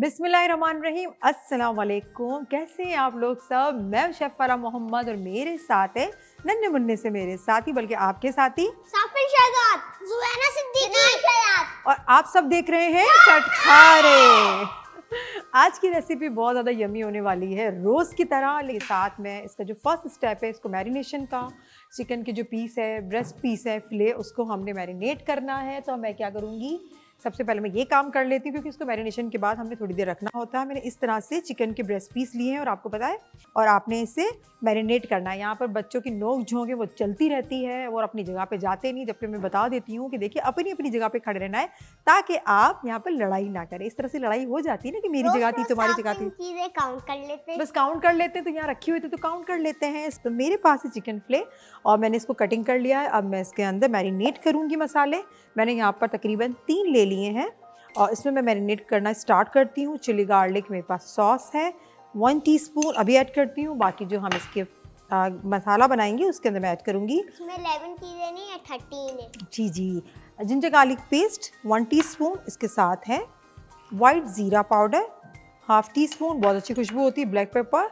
बिस्मिल्लाहिर्रहमानिर्रहीम, अस्सलाम वालेकुम। कैसे हैं आप लोग सब? मैं शेफ फराह मोहम्मद और मेरे साथ है नन्हे मुन्ने से मेरे साथी, बल्कि आपके साथी साफिर शहजाद, जुवैना सिद्दीकी और आप सब देख रहे हैं चटखारे। आज की रेसिपी बहुत ज़्यादा यमी होने वाली है, रोज़ की तरह। लेकिन साथ में इसका जो फर्स्ट स्टेप है, इसको मैरिनेशन का, चिकन के जो पीस है, ब्रेस्ट पीस है, फिले, उसको हमने मैरिनेट करना है। तो मैं क्या करूँगी, सबसे पहले मैं ये काम कर लेती हूँ क्योंकि इसको मैरिनेशन के बाद हमने थोड़ी देर रखना होता है। मैंने इस तरह से चिकन के ब्रेस्ट पीस लिए हैं और आपको पता है, और आपने इसे मैरिनेट करना है। यहाँ पर बच्चों की नोक झोंक है वो चलती रहती है और अपनी जगह पे जाते नहीं, जबकि मैं बता देती हूँ कि देखिए अपनी अपनी जगह पे खड़े रहना है ताकि आप यहाँ पर लड़ाई ना करें। इस तरह से लड़ाई हो जाती है ना कि मेरी जगह थी, तुम्हारी जगह थी, चीजें काउंट कर लेते हैं। बस काउंट कर लेते हैं। तो यहाँ रखी हुई थी तो काउंट कर लेते हैं। तो मेरे पास है चिकन फिले और मैंने इसको कटिंग कर लिया है। अब मैं इसके अंदर मैरिनेट करूँगी मसाले। मैंने यहाँ पर तकरीबन 3 ले लिए हैं और इसमें मैं मैरिनेट करना स्टार्ट करती हूँ। चिली गार्लिक मेरे पास सॉस है 1 टीस्पून अभी ऐड करती हूँ। बाकी जो हम इसके मसाला बनाएंगे उसके अंदर मैं ऐड करूँगी, इसमें 11 चीजें नहीं है, 13 है। जी, जिंजर गार्लिक पेस्ट 1 टीस्पून। इसके साथ है वाइट ज़ीरा पाउडर 1/2 टीस्पून, बहुत अच्छी खुशबू होती है। Black pepper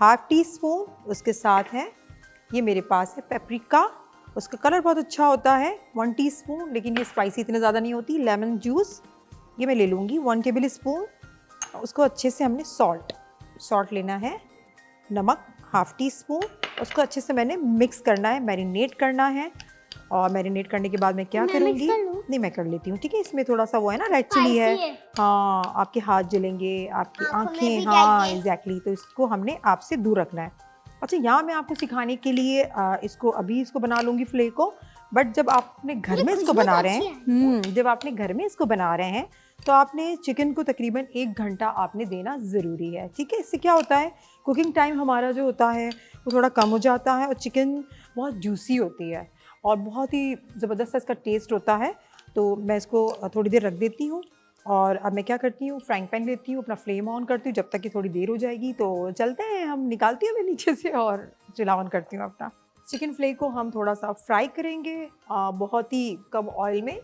1/2 teaspoon. उसके साथ है ये मेरे पास है पेपरिका, उसका कलर बहुत अच्छा होता है 1 टीस्पून, लेकिन ये स्पाइसी इतनी ज़्यादा नहीं होती। लेमन जूस ये मैं ले लूँगी 1 टेबल स्पून। उसको अच्छे से हमने सॉल्ट लेना है, नमक 1/2 टीस्पून। उसको अच्छे से मैंने मिक्स करना है, मैरिनेट करना है। और मैरिनेट करने के बाद मैं क्या करूँगी, नहीं मैं कर लेती हूँ, ठीक है। इसमें थोड़ा सा वो है ना, रेड चिली है, हाँ, आपके हाथ जलेंगे, आपकी आँखें, हाँ एग्जैक्टली। तो इसको हमने आपसे दूर रखना है। अच्छा, यहाँ मैं आपको सिखाने के लिए इसको बना लूँगी फ्ले को, बट जब आप अपने घर में इसको बना रहे हैं, जब आपने घर में इसको बना रहे हैं तो आपने चिकन को तकरीबन 1 घंटा आपने देना ज़रूरी है, ठीक है। इससे क्या होता है, कुकिंग टाइम हमारा जो होता है वो थोड़ा कम हो जाता है और चिकन बहुत जूसी होती है और बहुत ही ज़बरदस्त इसका टेस्ट होता है। तो मैं इसको थोड़ी देर रख देती हूँ और अब मैं क्या करती हूँ, फ्राइंग पैन लेती हूँ, अपना फ्लेम ऑन करती हूँ। जब तक कि थोड़ी देर हो जाएगी तो चलते हैं, हम निकालती हूँ मैं नीचे से और चूल्हा ऑन करती हूँ अपना। चिकन फ्ले को हम थोड़ा सा फ्राई करेंगे बहुत ही कम ऑयल में।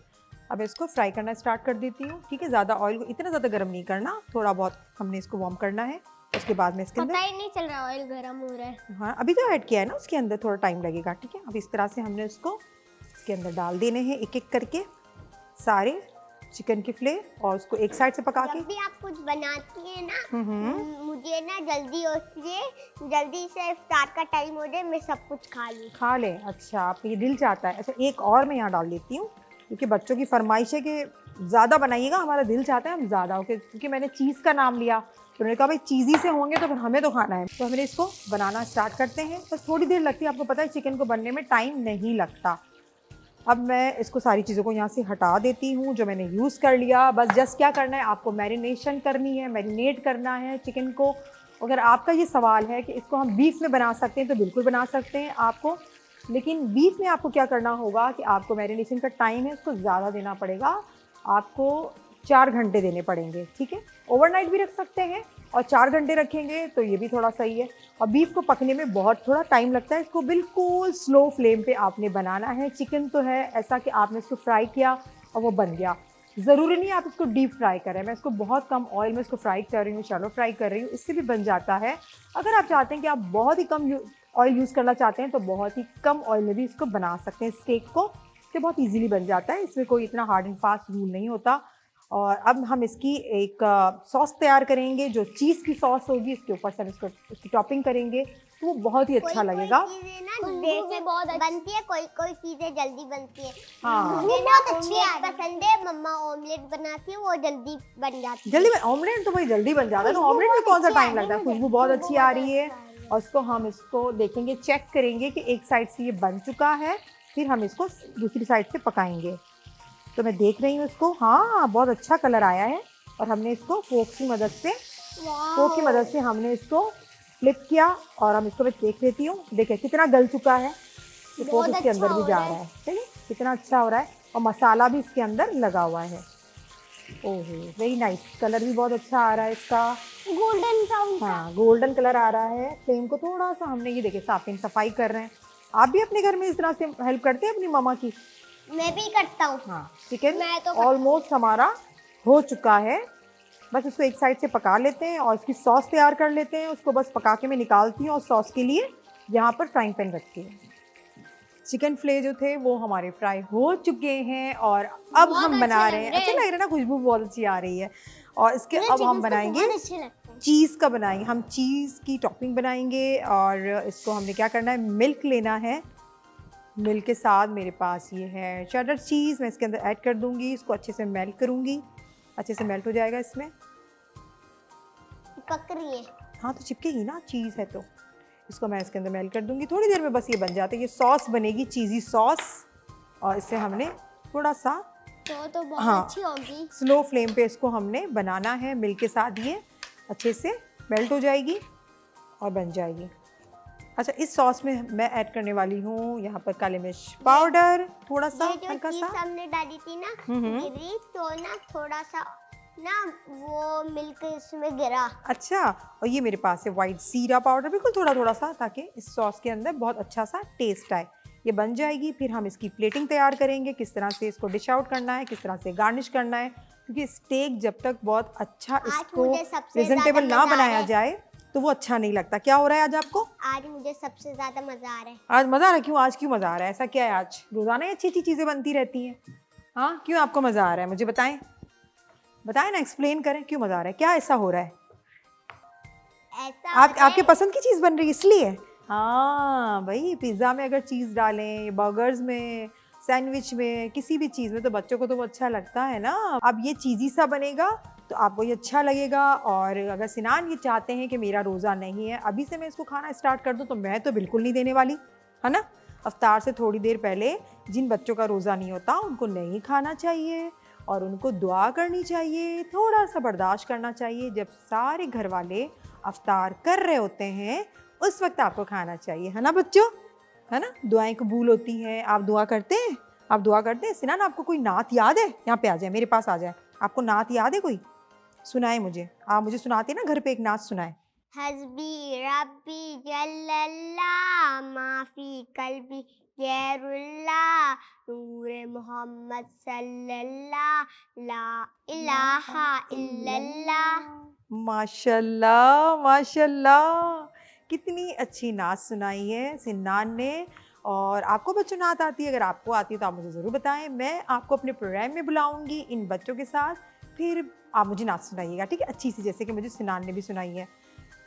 अब इसको फ्राई करना स्टार्ट कर देती हूँ, ठीक है। ज़्यादा ऑयल को इतना ज़्यादा गर्म नहीं करना, थोड़ा बहुत हमने इसको वार्म करना है। उसके बाद में इसके अंदर पता ही नहीं चल रहा ऑयल गर्म हो रहा है। हाँ, अभी तो ऐड किया है ना, उसके अंदर थोड़ा टाइम लगेगा, ठीक है। अब इस तरह से हमने उसको इसके अंदर डाल देने हैं एक एक करके सारे चिकन के फ्ले, और उसको एक साइड से पका के। जब भी आप कुछ बनाती है ना, मुझे ना जल्दी होती है, जल्दी से इफ्तार का टाइम हो जाए, मैं सब कुछ खा लें। अच्छा, आपको ये दिल चाहता है। अच्छा, एक और मैं यहाँ डाल देती हूँ क्योंकि बच्चों की फरमाइश है कि ज़्यादा बनाइएगा, हमारा दिल चाहता है हम ज़्यादा ओके, क्योंकि मैंने चीज़ का नाम लिया तो उन्होंने कहा भाई चीज़ी से होंगे तो फिर हमें तो खाना है। तो हमने इसको बनाना स्टार्ट करते हैं। बस थोड़ी देर लगती है, आपको पता है चिकन को बनने में टाइम नहीं लगता। अब मैं इसको सारी चीज़ों को यहाँ से हटा देती हूँ जो मैंने यूज़ कर लिया। बस जस्ट क्या करना है, आपको मैरिनेशन करनी है, मैरिनेट करना है चिकन को। अगर आपका ये सवाल है कि इसको हम बीफ में बना सकते हैं तो बिल्कुल बना सकते हैं आपको, लेकिन बीफ में आपको क्या करना होगा कि आपको मैरिनेशन का टाइम है उसको ज़्यादा देना पड़ेगा, आपको 4 घंटे देने पड़ेंगे, ठीक है। ओवरनाइट भी रख सकते हैं और 4 घंटे रखेंगे तो ये भी थोड़ा सही है। और बीफ को पकने में बहुत थोड़ा टाइम लगता है, इसको बिल्कुल स्लो फ्लेम पे आपने बनाना है। चिकन तो है ऐसा कि आपने इसको फ्राई किया और वो बन गया, ज़रूरी नहीं आप इसको डीप फ्राई करें। मैं इसको बहुत कम ऑयल में इसको फ्राई कर रही हूँ, शैलो फ्राई कर रही हूँ, इससे भी बन जाता है। अगर आप चाहते हैं कि आप बहुत ही कम ऑयल यूज़ करना चाहते हैं तो बहुत ही कम ऑयल में भी इसको बना सकते हैं स्टेक को, तो बहुत ईजीली बन जाता है। इसमें कोई इतना हार्ड एंड फास्ट रूल नहीं होता। और अब हम इसकी एक सॉस तैयार करेंगे, जो चीज़ की सॉस होगी, इसके ऊपर से हम इसकी टॉपिंग करेंगे तो वो बहुत ही अच्छा लगेगा। कोई चीजें ना देर से बहुत बनती है, कोई चीजें जल्दी बनती है। हाँ, मुझे ना ऑमलेट पसंद है, मम्मा ऑमलेट बनाती है, वो जल्दी बन जाती है। जल्दी ऑमलेट तो भाई जल्दी बन जाता है, तो ऑमलेट में कौन सा टाइम लगता है। खुशबू बहुत अच्छी आ रही है और इसको हम इसको देखेंगे, चेक करेंगे कि एक साइड से ये बन चुका है, फिर हम इसको दूसरी साइड से पकाएंगे। तो मैं देख रही हूँ इसको, हाँ बहुत अच्छा कलर आया है। और हमने इसको फोक की मदद से हमने इसको फ्लिप किया और हम इसको मैं देख लेती हूँ। देखिए कितना गल चुका है, ये फोक इसके अंदर भी जा रहा है, चलिए कितना अच्छा हो रहा है और मसाला भी इसके अंदर लगा हुआ है। ओहो वेरी नाइस, कलर भी बहुत अच्छा आ रहा है इसका, गोल्डन ब्राउन। हाँ गोल्डन कलर आ रहा है। फ्लेम को थोड़ा सा हमने ये देखिए सफाई कर रहे हैं। आप भी अपने घर में इस तरह से हेल्प करते हैं अपनी मामा की? मैं भी करता हूँ। हाँ, चिकन मैं तो ऑलमोस्ट हमारा हो चुका है बस इसको एक साइड से पका लेते हैं और इसकी सॉस तैयार कर लेते हैं। उसको बस पका के मैं निकालती हूँ और सॉस के लिए यहाँ पर फ्राइंग पैन रखती हूँ। चिकन फिले जो थे वो हमारे फ्राई हो चुके हैं और अब हम बना रहे हैं। अच्छा लग रहा है ना, खुशबू बहुत अच्छी आ रही है। और इसके अब हम बनाएंगे चीज़ का बनाएंगे, हम चीज़ की टॉपिंग बनाएंगे। और इसको हमने क्या करना है, मिल्क लेना है। मिल्क के साथ मेरे पास ये है चेडर चीज़, मैं इसके अंदर ऐड कर दूंगी। इसको अच्छे से मेल्ट करूंगी, अच्छे से मेल्ट हो जाएगा इसमें। पक रही है। हाँ तो चिपकेगी ना, चीज़ है तो। इसको मैं इसके अंदर मेल्ट कर दूंगी, थोड़ी देर में बस ये बन जाता है। ये सॉस बनेगी, चीज़ी सॉस। और इससे हमने थोड़ा सा तो बहुत हाँ अच्छी होगी। स्लो फ्लेम पे इसको हमने बनाना है। मिल्क के साथ ये अच्छे से मेल्ट हो जाएगी और बन जाएगी। अच्छा, इस सॉस में मैं ऐड करने वाली हूँ यहाँ पर काली मिर्च पाउडर, थोड़ा सा हल्का सा। हमने डाली थी ना गिरी, तो ना थोड़ा सा ना वो मिल्क इसमें गिरा। अच्छा, और ये मेरे पास है वाइट जीरा पाउडर, बिल्कुल थोड़ा थोड़ा सा, ताकि इस सॉस के अंदर बहुत अच्छा सा टेस्ट आए। ये बन जाएगी, फिर हम इसकी प्लेटिंग तैयार करेंगे, किस तरह से इसको डिश आउट करना है, किस तरह से गार्निश करना है। क्योंकि स्टेक जब तक बहुत अच्छा इसको प्रेजेंटेबल ना बनाया जाए तो वो अच्छा नहीं लगता। क्या हो रहा है आज आपको? आज मुझे सबसे ज्यादा मजा आ रहा है। आज मज़ा आ रहा है? क्यों आज क्यों मज़ा आ रहा है? ऐसा क्या है आज? रोज़ाना ही अच्छी अच्छी चीज़ें बनती रहती हैं। हाँ, क्यों आपको मज़ा आ रहा है? मुझे बताएं, बताएं ना, एक्सप्लेन करें क्यों मज़ा आ रहा है, क्या ऐसा हो रहा है? ऐसा आपके पसंद की चीज़ बन रही है इसलिए? हाँ भाई, पिज़्ज़ा में अगर चीज़ डालें, बर्गर्स में, सैंडविच में, किसी भी चीज़ में तो बच्चों को तो वो अच्छा लगता है ना। अब ये चीज़ी सा बनेगा तो आपको ये अच्छा लगेगा। और अगर सिनान ये चाहते हैं कि मेरा रोज़ा नहीं है, अभी से मैं इसको खाना स्टार्ट कर दूँ, तो मैं तो बिल्कुल नहीं देने वाली, है ना। अफ्तार से थोड़ी देर पहले जिन बच्चों का रोज़ा नहीं होता उनको नहीं खाना चाहिए और उनको दुआ करनी चाहिए, थोड़ा सा बर्दाश्त करना चाहिए। जब सारे घर वाले अफ्तार कर रहे होते हैं उस वक्त आपको खाना चाहिए, है ना बच्चों, है ना। दुआएं कबूल होती हैं। आप दुआ करते हैं? आप दुआ करते हैं? सिनान, आपको कोई नात याद है? यहाँ पे आ जाए, मेरे पास आ जाए। आपको नात याद है कोई? सुनाए मुझे। आप मुझे सुनाते हैं ना घर पे, एक नात सुनाए। हस्बी रब्बी जल्लल्लाह माफी कल्बी गैरुल्लाह नूरे मोहम्मद सल्लल्लाह ला इलाहा इल्लल्लाह। माशाल्लाह माशाल्लाह, कितनी अच्छी नात सुनाई है सिन्नान ने। और आपको बच्चों नात आती है? अगर आपको आती है तो आप मुझे ज़रूर बताएं, मैं आपको अपने प्रोग्राम में बुलाऊंगी इन बच्चों के साथ, फिर आप मुझे नात सुनाइएगा, ठीक है, अच्छी सी, जैसे कि मुझे सिन्नान ने भी सुनाई है।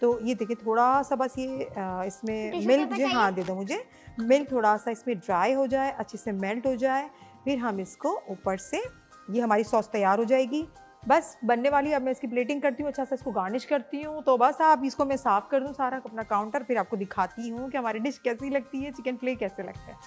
तो ये देखिए, थोड़ा सा बस ये इसमें मिल्क जो, हाँ दे दो मुझे, मिल्क थोड़ा सा इसमें ड्राई हो जाए, अच्छे से मेल्ट हो जाए, फिर हम इसको ऊपर से, ये हमारी सॉस तैयार हो जाएगी, बस बनने वाली। अब मैं इसकी प्लेटिंग करती हूँ, अच्छा सा इसको गार्निश करती हूँ। तो बस आप इसको मैं साफ़ कर दूँ सारा अपना काउंटर, फिर आपको दिखाती हूँ कि हमारी डिश कैसी लगती है, चिकन फिले कैसे लगता है।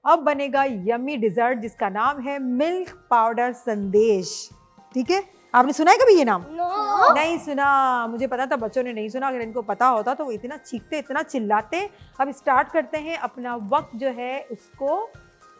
अब बनेगा यम्मी डिज़र्ट जिसका नाम है मिल्क पाउडर संदेश। ठीक है, आपने सुना है कभी ये नाम? नहीं सुना। मुझे पता था बच्चों ने नहीं सुना, अगर इनको पता होता तो वो इतना चीखते, इतना चिल्लाते। अब स्टार्ट करते हैं, अपना वक्त जो है उसको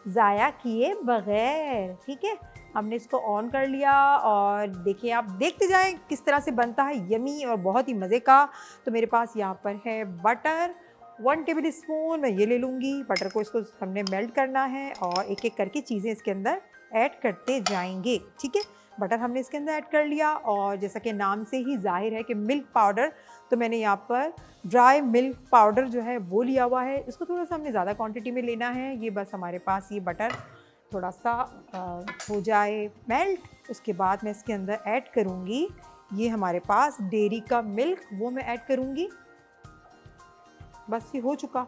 ज़ाया किए बगैर। ठीक है, हमने इसको ऑन कर लिया और देखिए, आप देखते जाएं किस तरह से बनता है, यमी और बहुत ही मज़े का। तो मेरे पास यहाँ पर है बटर, 1 टेबल स्पून मैं ये ले लूँगी। बटर को इसको हमने मेल्ट करना है और एक एक करके चीज़ें इसके अंदर ऐड करते जाएंगे। ठीक है, बटर हमने इसके अंदर ऐड कर लिया और जैसा कि नाम से ही जाहिर है कि मिल्क पाउडर, तो मैंने यहाँ पर ड्राई मिल्क पाउडर जो है वो लिया हुआ है। इसको थोड़ा सा हमने ज़्यादा क्वांटिटी में लेना है। ये बस हमारे पास ये बटर थोड़ा सा हो जाए मेल्ट, उसके बाद मैं इसके अंदर ऐड करूँगी ये हमारे पास डेयरी का मिल्क, वो मैं ऐड करूँगी। बस ये हो चुका,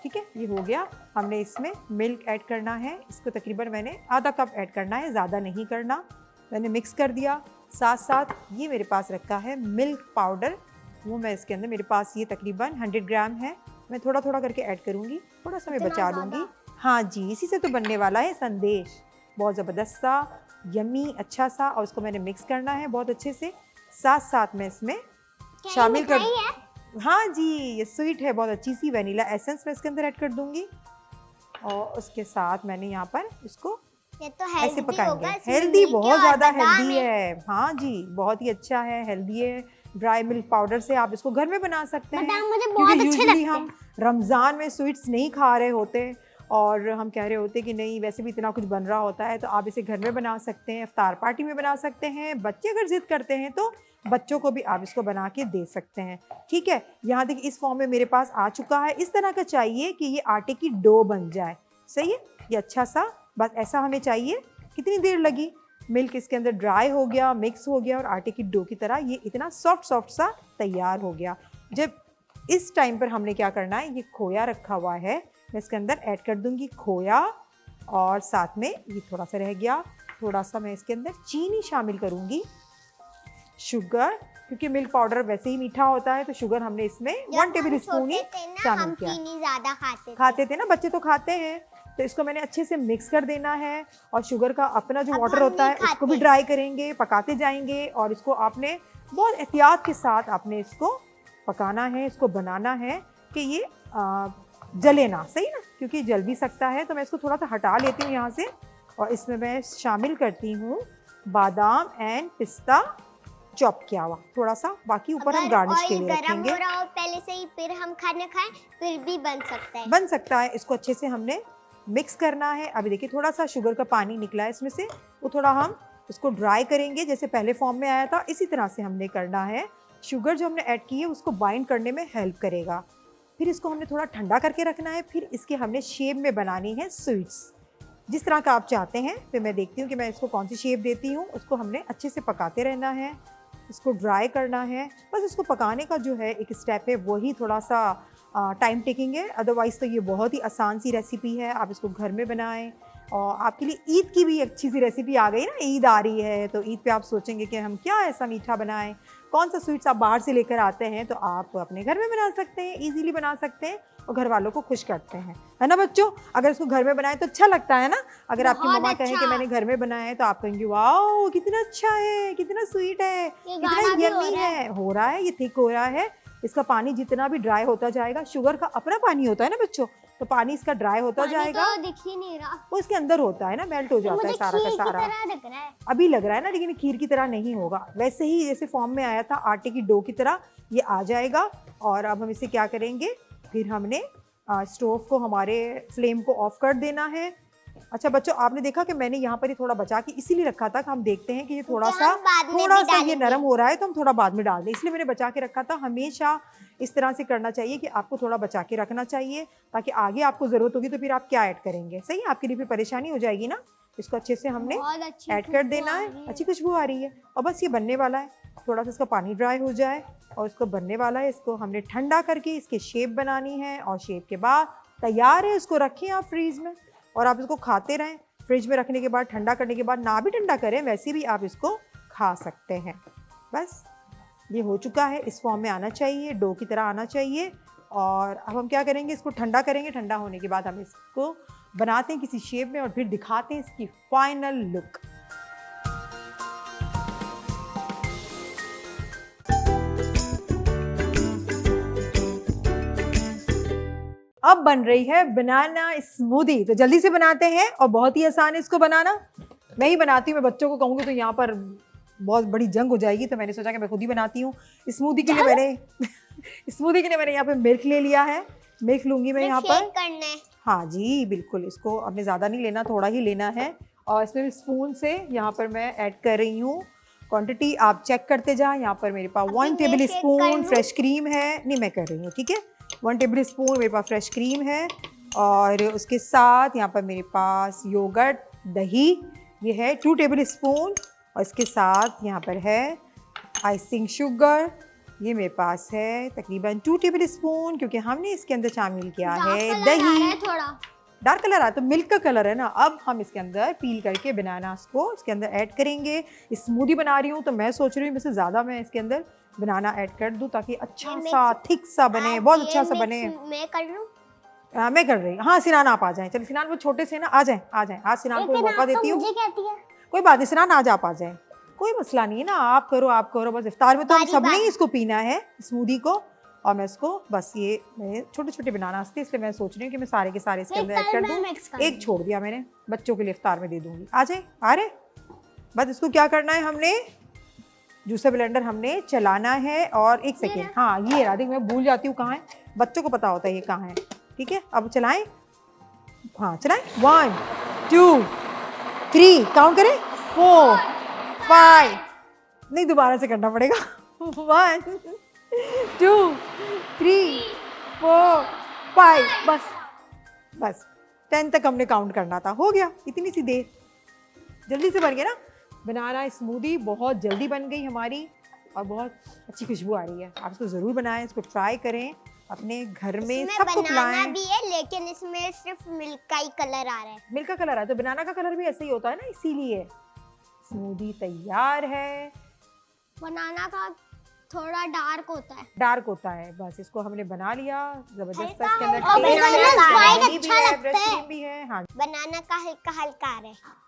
ठीक है, ये हो गया। हमने इसमें मिल्क ऐड करना है, इसको तकरीबन मैंने आधा कप ऐड करना है, ज़्यादा नहीं करना। मैंने मिक्स कर दिया। साथ साथ ये मेरे पास रखा है मिल्क पाउडर, वो मैं इसके अंदर, मेरे पास ये तकरीबन 100 ग्राम है, मैं थोड़ा थोड़ा करके ऐड करूँगी, थोड़ा सा मैं बचा लूँगी। हाँ जी, इसी से तो बनने वाला है संदेश, बहुत ज़बरदस्त सा, यम्मी, अच्छा सा। और उसको मैंने मिक्स करना है बहुत अच्छे से। साथ साथ मैं इसमें शामिल कर, हाँ जी, ये स्वीट है, बहुत अच्छी सी वनीला एसेंस मैं इसके अंदर ऐड कर दूंगी। और उसके साथ मैंने यहाँ पर इसको ये तो ऐसे पकाएंगे। हेल्दी, बहुत ज़्यादा हेल्दी है। हाँ जी, बहुत ही अच्छा है, हेल्दी है, ड्राई मिल्क पाउडर से आप इसको घर में बना सकते हैं, बादाम मुझे क्योंकि बहुत अच्छे यूजुअली लगते हम रमज़ान में स्वीट्स नहीं खा रहे होते और हम कह रहे होते कि नहीं वैसे भी इतना कुछ बन रहा होता है, तो आप इसे घर में बना सकते हैं, इफ्तार पार्टी में बना सकते हैं। बच्चे अगर जिद करते हैं तो बच्चों को भी आप इसको बना के दे सकते हैं। ठीक है, यहाँ देखिए इस फॉर्म में मेरे पास आ चुका है। इस तरह का चाहिए कि ये आटे की डो बन जाए। सही है, ये अच्छा सा बस ऐसा हमें चाहिए। कितनी देर लगी, मिल्क इसके अंदर ड्राई हो गया, मिक्स हो गया और आटे की डो की तरह ये इतना सॉफ्ट सॉफ्ट सा तैयार हो गया। जब इस टाइम पर हमने क्या करना है, ये खोया रखा हुआ है, मैं इसके अंदर ऐड कर दूंगी खोया और साथ में ये थोड़ा सा रह गया, थोड़ा सा मैं इसके अंदर चीनी शामिल करूंगी, शुगर, क्योंकि मिल्क पाउडर वैसे ही मीठा होता है तो शुगर हमने इसमें 1 टेबल स्पून ही शामिल किया। चीनी ज्यादा खाते थे ना बच्चे, तो खाते हैं, तो इसको मैंने अच्छे से मिक्स कर देना है और शुगर का अपना जो अब वाटर हम होता है नहीं उसको भी खाते। ड्राई करेंगे, पकाते जाएंगे और इसको आपने बहुत एहतियात के साथ आपने इसको पकाना है, इसको बनाना है कि ये जले ना। सही ना, क्योंकि जल भी सकता है। तो मैं इसको थोड़ा सा हटा लेती हूँ यहाँ से और इसमें मैं शामिल करती हूँ बादाम एंड पिस्ता चॉप किया हुआ थोड़ा सा, बाकी ऊपर हम गार्निश के लिए रखेंगे। हो रहा हो पहले से ही, फिर हम खाना खाएं फिर भी बन सकता है। बन सकता है। इसको अच्छे से हमने मिक्स करना है। अभी देखिए थोड़ा सा शुगर का पानी निकला है इसमें से, वो थोड़ा हम इसको ड्राई करेंगे, जैसे पहले फॉर्म में आया था इसी तरह से हमने करना है। शुगर जो हमने ऐड की है उसको बाइंड करने में हेल्प करेगा। फिर इसको हमने थोड़ा ठंडा करके रखना है, फिर इसके हमने शेप में बनानी है स्वीट्स, जिस तरह का आप चाहते हैं। फिर मैं देखती हूँ कि मैं इसको कौन सी शेप देती हूँ। उसको हमने अच्छे से पकाते रहना है, इसको ड्राई करना है। बस इसको पकाने का जो है एक स्टेप है वही थोड़ा सा टाइम टेकिंग है, अदरवाइज़ तो ये बहुत ही आसान सी रेसिपी है। आप इसको घर में बनाएं और आपके लिए ईद की भी अच्छी सी रेसिपी आ गई ना, ईद आ रही है तो ईद पे आप सोचेंगे कि हम क्या ऐसा मीठा बनाएं, कौन सा स्वीट्स आप बाहर से लेकर आते हैं, तो आप अपने घर में बना सकते हैं, इजीली बना सकते हैं और घर वालों को खुश करते हैं, है ना बच्चों। अगर इसको घर में बनाएं तो अच्छा लगता है ना। अगर आपकी बहुत मम्मा कहें कि अच्छा। मैंने घर में बनाया है तो आप कहेंगे वाओ कितना अच्छा है, कितना स्वीट है, कितना गाढ़ा भी हो यम्मी रहा है, हो रहा है, ये थिक हो रहा है। इसका पानी जितना भी ड्राई होता जाएगा, शुगर का अपना पानी होता है ना बच्चों, तो पानी इसका ड्राई होता जाएगा, तो दिख ही नहीं रहा, वो इसके अंदर होता है ना, मेल्ट हो जाता है सारा का सारा। लग रहा है। अभी लग रहा है ना, लेकिन खीर की तरह नहीं होगा, वैसे ही जैसे फॉर्म में आया था आटे की डो की तरह ये आ जाएगा। और अब हम इसे क्या करेंगे, फिर हमने स्टोव को, हमारे फ्लेम को ऑफ कर देना है। अच्छा बच्चों, आपने देखा कि मैंने यहाँ पर ही थोड़ा बचा के इसीलिए रखा था कि हम देखते हैं कि ये थोड़ा सा ये नरम हो रहा है तो हम थोड़ा बाद में डाल दें, इसलिए मैंने बचा के रखा था। हमेशा इस तरह से करना चाहिए कि आपको थोड़ा बचा के रखना चाहिए, ताकि आगे आपको ज़रूरत होगी तो फिर आप क्या ऐड करेंगे। सही, आपके लिए फिर परेशानी हो जाएगी ना। इसको अच्छे से हमने ऐड कर देना है। अच्छी खुशबू आ रही है और बस ये बनने वाला है। थोड़ा सा इसका पानी ड्राई हो जाए और इसको बनने वाला है। इसको हमने ठंडा करके इसकी शेप बनानी है और शेप के बाद तैयार है। इसको रखें आप फ्रीज में और आप इसको खाते रहें। फ्रिज में रखने के बाद, ठंडा करने के बाद, ना भी ठंडा करें वैसे भी आप इसको खा सकते हैं। बस ये हो चुका है, इस फॉर्म में आना चाहिए, डो की तरह आना चाहिए। और अब हम क्या करेंगे, इसको ठंडा करेंगे। ठंडा होने के बाद हम इसको बनाते हैं किसी शेप में और फिर दिखाते हैं इसकी फाइनल लुक। अब बन रही है बनाना स्मूदी, तो जल्दी से बनाते हैं और बहुत ही आसान है इसको बनाना। मैं ही बनाती हूँ, मैं बच्चों को कहूँगी तो यहाँ पर बहुत बड़ी जंग हो जाएगी, तो मैंने सोचा कि मैं खुद ही बनाती हूँ। स्मूदी के लिए मैंने यहाँ पे मिल्क ले लिया है। मिल्क लूंगी मैं यहाँ पर। करना है। हाँ जी बिल्कुल, इसको अपने ज़्यादा नहीं लेना, थोड़ा ही लेना है। और इसमें स्पून से यहाँ पर मैं ऐड कर रही हूँ। क्वांटिटी आप चेक करते जाएं। यहाँ पर मेरे पास 1 टेबल स्पून फ्रेश क्रीम है, नहीं मैं कर रही हूँ, ठीक है। 1 टेबल स्पून मेरे पास फ्रेश क्रीम है और उसके साथ यहाँ पर मेरे पास योगर्ट, दही, ये है 2 टेबल स्पून। और इसके साथ यहाँ पर है आइसिंग शुगर, ये मेरे पास है तकरीबन 2 टेबल स्पून, क्योंकि हमने इसके अंदर शामिल किया है दही। थोड़ा डार्क कलर आया तो मिल्क का कलर है ना। अब हम इसके अंदर पील करके बनानास को इसके अंदर ऐड करेंगे। स्मूदी बना रही हूँ तो मैं सोच रही हूँ इससे ज़्यादा मैं इसके अंदर बनाना ऐड कर दूँ ताकि अच्छा सा थिक सा बने, बहुत अच्छा सा बने। मैं कर लूँ? मैं कर रही हूँ। हाँ सिनान आप आ जाएं। चलो सिनान, वो छोटे से ना आ जाएं। आज सिनान को मौका देती हूँ। कोई बात नहीं सिनान, आज आप आ जाएं, कोई मसला नहीं है ना। आप करो बस। इफ्तार में तो हम सब ने ही इसको पीना है स्मूदी को। और मैं इसको बस ये मैंने छोटे छोटे बनाना थे, इसलिए मैं सोच रही हूँ कि मैं सारे के सारे इसके अंदर ऐड कर दूँ। एक छोड़ दिया मैंने, बच्चों के लिए इफ्तार में दे दूँगी। आ जाए, आ रहे। बस इसको क्या करना है, हमने जूसर ब्लेंडर हमने चलाना है। और एक सेकेंड, हाँ ये रहा, देख मैं भूल जाती हूँ कहाँ है, बच्चों को पता होता है ये कहाँ है। ठीक है, अब चलाएं, हाँ चलाएं, 1 2 3, काउंट करें, 4 5, नहीं दोबारा से करना पड़ेगा, 1 2 3 4 5, बस 10 तक हमने काउंट करना था, हो गया, इतनी सी देर, जल्दी से बन गया ना। बनाना स्मूदी बहुत जल्दी बन गई हमारी और बहुत अच्छी खुशबू आ रही है। आप इसको ज़रूर बनाएं, इसको ट्राई करें अपने घर में, सबको बनाना खिलाएं। भी है लेकिन इसमें सिर्फ मिल्क का ही कलर आ रहा है। मिल्क का कलर है तो बनाना का कलर भी ऐसे ही होता है ना, इसीलिए। स्मूदी तैयार है। बनाना का थोड़ा डार्क होता है। डार्क होता है, बस इसको हमने बना लिया जबरदस्त। हल्का इसके अंदर हल्का टेस्ट बनाना है, स्वाद मैगी भी अच्छा है, लगता ब्रेड है। क्रीम भी है। हाँ बनाना का हल्का हल्का आ रहा है।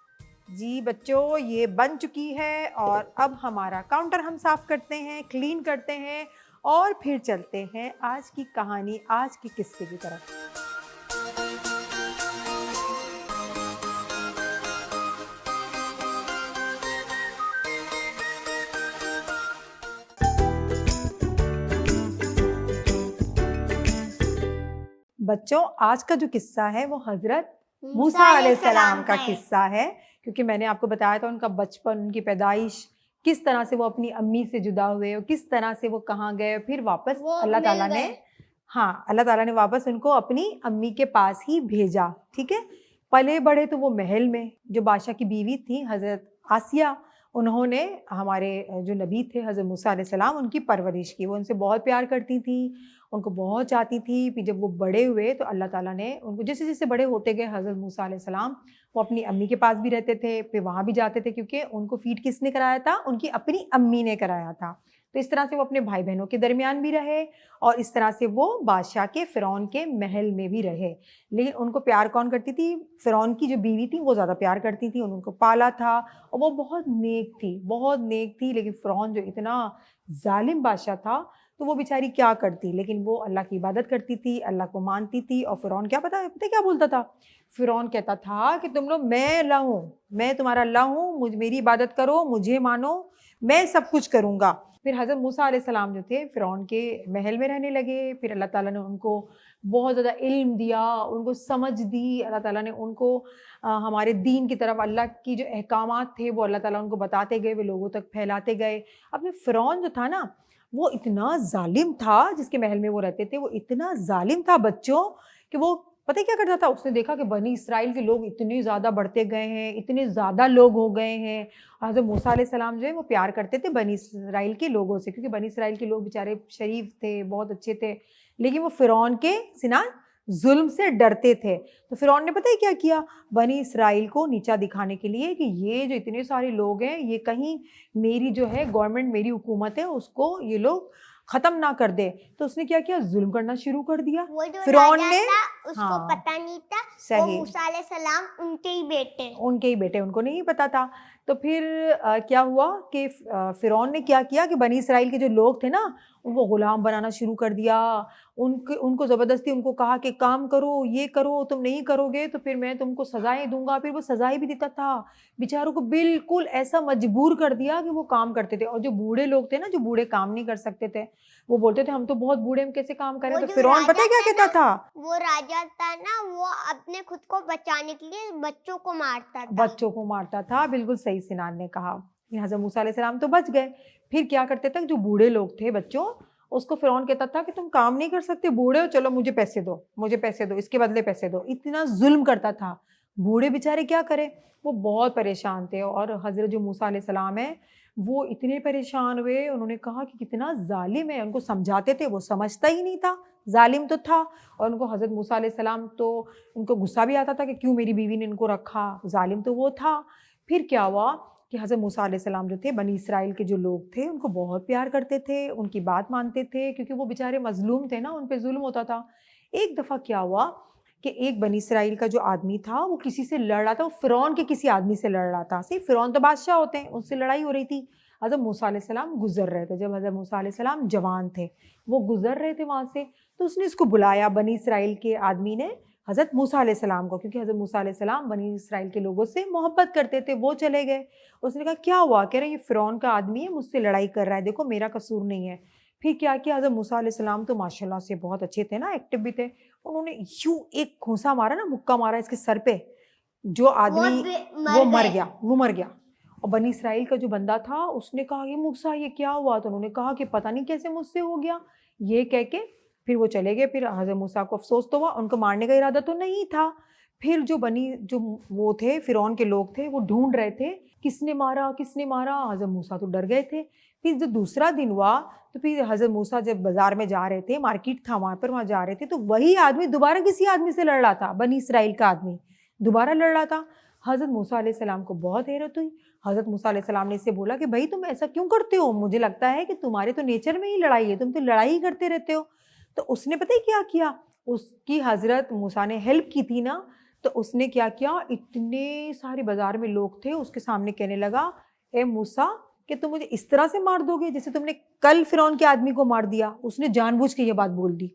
जी बच्चों, ये बन चुकी है और अब हमारा काउंटर हम साफ करते हैं, क्लीन करते हैं और फिर चलते हैं आज की कहानी, आज के किस्से की तरफ। बच्चों, आज का जो किस्सा है वो हजरत मूसा अलैहिस्सलाम का किस्सा है, क्योंकि मैंने आपको बताया था उनका बचपन, उनकी पैदाइश, किस तरह से वो अपनी अम्मी से जुदा हुए और किस तरह से वो कहाँ गए, फिर वापस अल्लाह ताला ने, हाँ अल्लाह ताला ने वापस उनको अपनी अम्मी के पास ही भेजा। ठीक है, पले बड़े तो वो महल में, जो बादशाह की बीवी थी हजरत आसिया, उन्होंने हमारे जो नबी थे हजरत मूसा अलैहिस्सलाम, उनकी परवरिश की। वो उनसे बहुत प्यार करती थी, उनको बहुत चाहती थी। फिर जब वो बड़े हुए तो अल्लाह ताला ने उनको, जैसे जैसे बड़े होते गए हजरत मूसा अलैहिस्सलाम, वो अपनी अम्मी के पास भी रहते थे, फिर वहाँ भी जाते थे, क्योंकि उनको फीड किसने कराया था, उनकी अपनी अम्मी ने कराया था। तो इस तरह से वो अपने भाई बहनों के दरमियान भी रहे और इस तरह से वो बादशाह के, फ़िरौन के महल में भी रहे। लेकिन उनको प्यार कौन करती थी? फ़िरौन की जो बीवी थी वो ज़्यादा प्यार करती थी, उनको पाला था और वो बहुत नेक थी, बहुत नेक थी। लेकिन फ़िरौन जो इतना ज़ालिम बादशाह था, तो वो बेचारी क्या करती, लेकिन वो अल्लाह की इबादत करती थी, अल्लाह को मानती थी। और फ़िरौन पता है क्या बोलता था? फ़िरौन कहता था कि तुम लोग, मैं अल्लाह हूँ, मैं तुम्हारा अल्लाह हूँ, मेरी इबादत करो, मुझे मानो, मैं सब कुछ करूँगा। फिर हज़रत मूसा अलैहिस्सलाम जो थे फ़िरौन के महल में रहने लगे। फिर अल्लाह ताला ने उनको बहुत ज़्यादा इल्म दिया, उनको समझ दी। अल्लाह ताला ने उनको हमारे दीन की तरफ, अल्लाह की जो अहकामात थे वो अल्लाह ताला उनको बताते गए, वे लोगों तक फैलाते गए। अब ये फ़िरौन जो था ना, वो इतना ज़ालिम था, जिसके महल में वो रहते थे, वो इतना ज़ालिम था बच्चों, कि वो पता है क्या करता था? उसने देखा कि बनी इसराइल के लोग इतने ज़्यादा बढ़ते गए हैं, इतने ज़्यादा लोग हो गए हैं। हज़रत मूसा अलैहिस्सलाम जो है वो प्यार करते थे बनी इसराइल के लोगों से, क्योंकि बनी इसराइल के लोग बेचारे शरीफ थे, बहुत अच्छे थे। लेकिन वो फ़िरौन के सिना जुल्म से डरते थे। तो फ़िरौन ने पता है क्या किया? बनी इसराइल को नीचा दिखाने के लिए कि ये जो इतने सारे लोग हैं, ये कहीं मेरी जो है गवर्नमेंट, मेरी हुकूमत है, उसको ये लोग ख़त्म ना कर दे। तो उसने क्या किया? जुल्म करना शुरू कर दिया। वो जो फ़िरौन राजा ने, था, उसको हाँ, पता नहीं था वो सही, मूसा अलैहिस्सलाम उनके ही बेटे, उनको नहीं पता था। तो फिर क्या हुआ कि फ़िरौन ने क्या किया कि बनी इसराइल के जो लोग थे ना, उनको ग़ुलाम बनाना शुरू कर दिया। उनको ज़बरदस्ती उनको कहा कि काम करो, ये करो, तुम नहीं करोगे तो फिर मैं तुमको सज़ाएँ दूँगा। फिर वो सज़ाएँ भी देता था। बेचारों को बिल्कुल ऐसा मजबूर कर दिया कि वो काम करते थे। और जो बूढ़े लोग थे ना, जो बूढ़े काम नहीं कर सकते थे, वो बोलते थे हम तो बहुत बूढ़े, हम कैसे काम करें? वो तो जो फ़िरौन पता है क्या राजा कहता था? वो राजा था ना, वो अपने खुद को बचाने के लिए बच्चों को मारता था। बच्चों को मारता था, बिल्कुल सही सिनान ने कहा। हज़रत मूसा अलैहिस्सलाम तो बच गए। फिर क्या करते थे, जो बूढ़े लोग थे बच्चों, उसको फ़िरौन कहता था कि तुम काम नहीं कर सकते, बूढ़े हो, चलो मुझे पैसे दो, मुझे पैसे दो, इसके बदले पैसे दो। इतना जुल्म करता था। बूढ़े बेचारे क्या करें, वो बहुत परेशान थे। और हज़रत जो मूसा अलैहिस्सलाम है, वो इतने परेशान हुए, उन्होंने कहा कि कितना ज़ालिम है। उनको समझाते थे, वो समझता ही नहीं था, ज़ालिम तो था। और उनको हज़रत मूसा अलैहिस्सलाम तो, उनको गुस्सा भी आता था कि क्यों मेरी बीवी ने इनको रखा, ज़ालिम तो वो था। फिर क्या हुआ कि हज़रत मूसा अलैहिस्सलाम जो थे, बनी इसराइल के जो लोग थे, उनको बहुत प्यार करते थे, उनकी बात मानते थे, क्योंकि वो बेचारे मज़लूम थे ना, उन पे जुल्म होता था। एक दफ़ा क्या हुआ कि एक बनी इसराइल का जो आदमी था, वो किसी से लड़ रहा था, वो फ़िरौन के किसी आदमी से लड़ रहा था। सिर्फ फ़िरौन तो बादशाह होते हैं, उससे लड़ाई हो रही थी। हज़रत मूसा अलैहिस्सलाम गुज़र रहे थे, जब हज़रत मूसा अलैहिस्सलाम जवान थे, वो गुज़र रहे थे वहाँ से, तो उसने इसको बुलाया, बनी इसराइल के आदमी ने हज़रत मूसा अलैहिस्सलाम को, क्योंकि हज़रत मूसा अलैहिस्सलाम बनी इसराइल के लोगों से मोहब्बत करते थे। वो चले गए। उसने कहा क्या हुआ? कह रहे ये फ़िरौन का आदमी है, मुझसे लड़ाई कर रहा है, देखो मेरा कसूर नहीं है। फिर क्या किया, हज़रत मूसा अलैहिस्सलाम तो माशाल्लाह से बहुत अच्छे थे ना, एक्टिव भी थे। उन्होंने यूं एक घूंसा मारा ना, मुक्का मारा इसके सर पे, जो आदमी वो मर गया, वो मर गया। और बनी इसराइल का जो बंदा था उसने कहा ये मूसा ये क्या हुआ? तो उन्होंने कहा कि पता नहीं कैसे मुझसे हो गया, ये कह के फिर वो चले गए। फिर हज़रत मूसा को अफसोस तो हुआ, उनको मारने का इरादा तो नहीं था। फिर जो वो थे फ़िरौन के लोग थे, वो ढूंढ रहे थे किसने मारा किसने मारा। हज़रत मूसा तो डर गए थे। फिर जो दूसरा दिन हुआ तो फिर हज़रत मूसा जब बाजार में जा रहे थे, मार्केट था वहाँ पर, वहाँ जा रहे थे, तो वही आदमी दोबारा किसी आदमी से लड़ रहा था, बनी इसराइल का आदमी दोबारा लड़ रहा था। हज़रत मूसा अलैहिस्सलाम को बहुत हैरत हुई। हज़रत मूसा अलैहिस्सलाम ने इससे बोला कि भाई तुम ऐसा क्यों करते हो? मुझे लगता है कि तुम्हारे तो नेचर में ही लड़ाई है, तुम तो लड़ाई ही करते रहते हो। तो उसने पता है क्या किया? उसकी हज़रत मूसा ने हेल्प की थी ना, तो उसने क्या किया, इतने सारे बाजार में लोग थे, उसके सामने कहने लगा, ए मूसा कि तुम मुझे इस तरह से मार दोगे जैसे तुमने कल फ़िरौन के आदमी को मार दिया। उसने जानबूझ के ये बात बोल दी।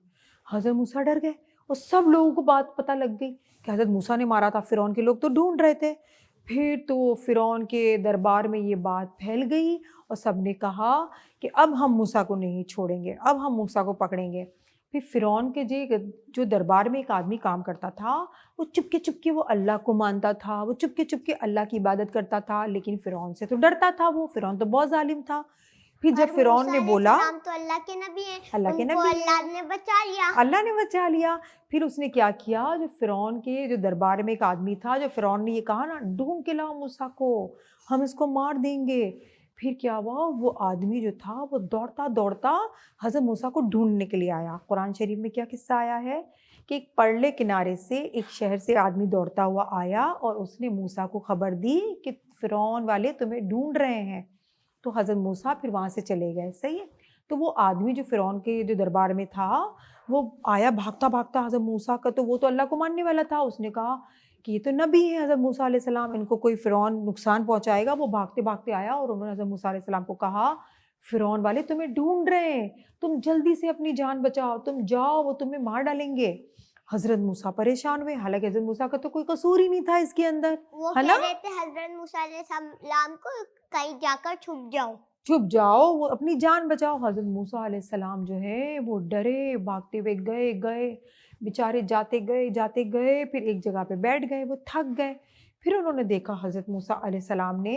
हज़रत मूसा डर गए और सब लोगों को बात पता लग गई कि हज़रत मूसा ने मारा था। फ़िरौन के लोग तो ढूंढ रहे थे। फिर तो फ़िरौन के दरबार में ये बात फैल गई और सब ने कहा कि अब हम मूसा को नहीं छोड़ेंगे, अब हम मूसा को पकड़ेंगे। फिर फ़िरौन के जो दरबार में एक आदमी काम करता था, वो चुपके चुपके वो अल्लाह को मानता था, वो चुपके चुपके अल्लाह की इबादत करता था, लेकिन फ़िरौन से तो डरता था वो, फ़िरौन तो बहुत ज़ालिम था। फिर जब फ़िरौन ने बोला, अलैहिस्सलाम तो अल्लाह के नबी हैं, अल्लाह के उनको नबी अल्लाह है, ने बचा लिया। अल्लाह ने बचा लिया। फिर उसने क्या किया, जो फ़िरौन के जो दरबार में एक आदमी था, जो फ़िरौन ने ये कहा ना, ढूंढ के लाओ मूसा को, हम इसको मार देंगे। फिर क्या हुआ, वो आदमी जो था वो दौड़ता दौड़ता हज़रत मूसा को ढूंढने के लिए आया। कुरान शरीफ में क्या किस्सा आया है कि एक परले किनारे से एक शहर से आदमी दौड़ता हुआ आया और उसने मूसा को खबर दी कि फ़िरौन वाले तुम्हें ढूंढ रहे हैं। तो हज़रत मूसा फिर वहाँ से चले गए। सही है। तो वो आदमी जो फ़िरौन के जो दरबार में था, वो आया भागता भागता हज़रत मूसा का, तो वो तो अल्लाह को मानने वाला था। उसने कहा कि ये तो नबी है हज़रत मूसा अलैहिस्सलाम, इनको कोई फ़िरौन नुकसान पहुँचाएगा। वो भागते भागते आया और उन्होंने हज़रत मूसा अलैहिस्सलाम को कहा, फ़िरौन वाले तुम्हें ढूंढ रहे हैं, तुम जल्दी से अपनी जान बचाओ, तुम जाओ, वो तुम्हें मार डालेंगे। हज़रत मूसा परेशान हुए, हालांकि हज़रत मूसा का तो कोई कसूर ही नहीं था इसके अंदर, वो है कह ना? रहे थे हजरत मूसा अलैहिस्सलाम को कहीं जाकर छुप जाओ। चुप जाओ, वो अपनी जान बचाओ। हज़रत मूसा अलैहिस्सलाम जो है वो डरे, भागते हुए गए गए, बेचारे जाते गए, फिर एक जगह पे बैठ गए, वो थक गए। फिर उन्होंने देखा हज़रत मूसा अलैहिस्सलाम ने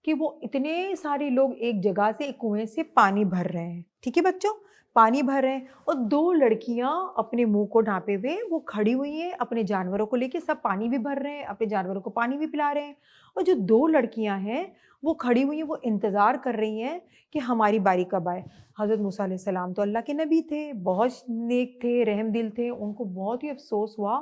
कि वो इतने सारे लोग एक जगह से, एक कुएं से पानी भर रहे हैं। ठीक है बच्चों, पानी भर रहे हैं और दो लड़कियां अपने मुंह को ढांपे हुए वो खड़ी हुई हैं, अपने जानवरों को लेके, सब पानी भी भर रहे हैं, अपने जानवरों को पानी भी पिला रहे हैं। और जो दो लड़कियां हैं वो खड़ी हुई हैं, वो इंतज़ार कर रही हैं कि हमारी बारी कब आए। हज़रत मूसा अलैहिस्सलाम तो अल्लाह के नबी थे, बहुत नेक थे, रहम दिल थे। उनको बहुत ही अफ़सोस हुआ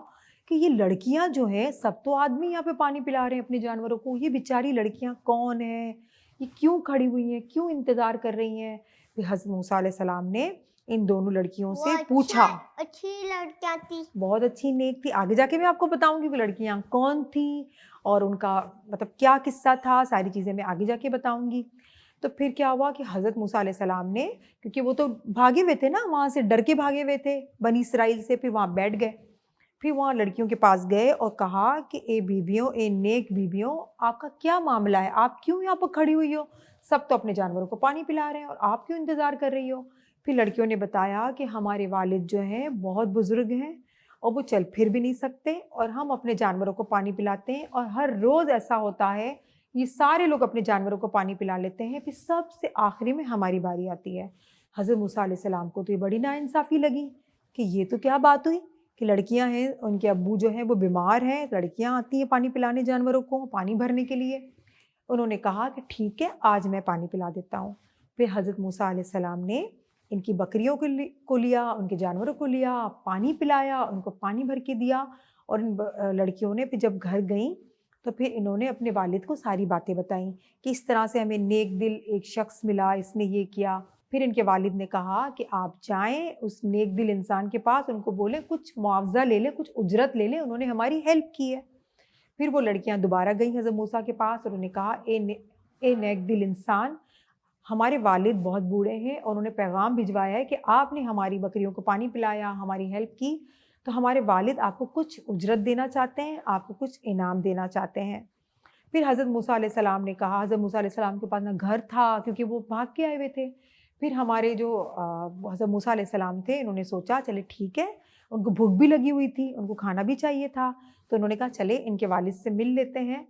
कि ये लड़कियां जो हैं, सब तो आदमी यहाँ पे पानी पिला रहे हैं अपने जानवरों को, ये बेचारी लड़कियां कौन हैं, ये क्यों खड़ी हुई हैं, क्यों इंतज़ार कर रही हैं। फिर हज़रत मूसा अलैहिस्सलाम ने इन दोनों लड़कियों वो से पूछा, अच्छी लड़कियां थी। बहुत अच्छी नेक थी। आगे जाके मैं आपको बताऊंगी वो लड़कियां कौन थी और उनका मतलब क्या किस्सा था, सारी चीज़ें मैं आगे जाके बताऊंगी। तो फिर क्या हुआ कि हज़रत मूसा अलैहिस्सलाम ने, क्योंकि वो तो भागे हुए थे ना, वहाँ से डर के भागे हुए थे बनी इसराइल से, फिर वहाँ बैठ गए। फिर वहाँ लड़कियों के पास गए और कहा कि ए बीबियों, ए नेक बीबियों, आपका क्या मामला है, आप क्यों यहाँ पर खड़ी हुई हो? सब तो अपने जानवरों को पानी पिला रहे हैं और आप क्यों इंतज़ार कर रही हो? फिर लड़कियों ने बताया कि हमारे वालिद जो हैं बहुत बुजुर्ग हैं और वो चल फिर भी नहीं सकते और हम अपने जानवरों को पानी पिलाते हैं और हर रोज़ ऐसा होता है, ये सारे लोग अपने जानवरों को पानी पिला लेते हैं, फिर सबसे आखिरी में हमारी बारी आती है। हज़रत मूसा अलैहिस्सलाम को तो ये बड़ी नाइंसाफ़ी लगी कि ये तो क्या बात हुई कि लड़कियां हैं, उनके अब्बू जो हैं वो बीमार हैं, लड़कियां आती हैं पानी पिलाने जानवरों को, पानी भरने के लिए। उन्होंने कहा कि ठीक है, आज मैं पानी पिला देता हूँ। फिर हज़रत मूसा अलैहिस्सलाम ने इनकी बकरियों को लिया, उनके जानवरों को लिया, पानी पिलाया, उनको पानी भर के दिया। और इन लड़कियों ने फिर जब घर गईं तो फिर इन्होंने अपने वालिद को सारी बातें बताईं कि इस तरह से हमें नेक दिल एक शख्स मिला, इसने ये किया। फिर इनके वालिद ने कहा कि आप जाएं उस नेक दिल इंसान के पास, उनको बोलें कुछ मुआवजा ले लें, कुछ उजरत ले लें, उन्होंने हमारी हेल्प की है। फिर वो लड़कियां दोबारा गई हज़रत मूसा के पास और उन्होंने कहा, ए नेक दिल इंसान, हमारे वालिद बहुत बूढ़े हैं और उन्होंने पैगाम भिजवाया है कि आपने हमारी बकरियों को पानी पिलाया, हमारी हेल्प की, तो हमारे वालिद आपको कुछ उजरत देना चाहते हैं, आपको कुछ इनाम देना चाहते हैं। फिर हज़रत मूसा अलैहिस्सलाम ने कहा, हज़रत मूसा अलैहिस्सलाम के पास ना घर था क्योंकि वो भाग के आए हुए थे। फिर हमारे जो हज़रत मूसा अलैहिस्सलाम थे, इन्होंने सोचा चले ठीक है, उनको भूख भी लगी हुई थी, उनको खाना भी चाहिए था, तो उन्होंने कहा चले इनके वालिद से मिल लेते हैं।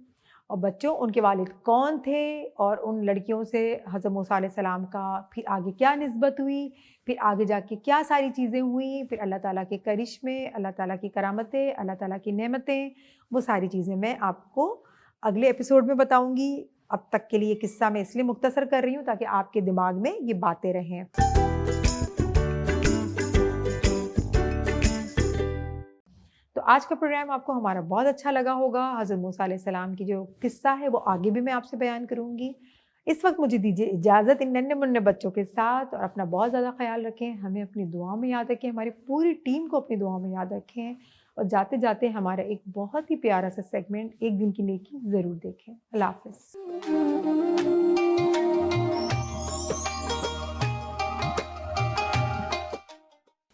और बच्चों, उनके वालिद कौन थे और उन लड़कियों से हज़रत मूसा अलैहिस्सलाम का फिर आगे क्या निस्बत हुई, फिर आगे जाके क्या सारी चीज़ें हुई, फिर अल्लाह ताला के करिश्मे, अल्लाह ताला की करामतें, अल्लाह ताला की नेमतें, वो सारी चीज़ें मैं आपको अगले एपिसोड में बताऊंगी। अब तक के लिए किस्सा मैं इसलिए मुख्तसर कर रही हूँ ताकि आपके दिमाग में ये बातें रहें। तो आज का प्रोग्राम आपको हमारा बहुत अच्छा लगा होगा। हज़रत मूसा अलैहिस्सलाम की जो किस्सा है वो आगे भी मैं आपसे बयान करूँगी। इस वक्त मुझे दीजिए इजाज़त इन नन्हे मुन्ने बच्चों के साथ, और अपना बहुत ज़्यादा ख्याल रखें, हमें अपनी दुआ में याद रखें, हमारी पूरी टीम को अपनी दुआ में याद रखें, और जाते जाते हमारा एक बहुत ही प्यारा सा सेगमेंट एक दिन की नेकी ज़रूर देखें। अल्लाह हाफ़िज़।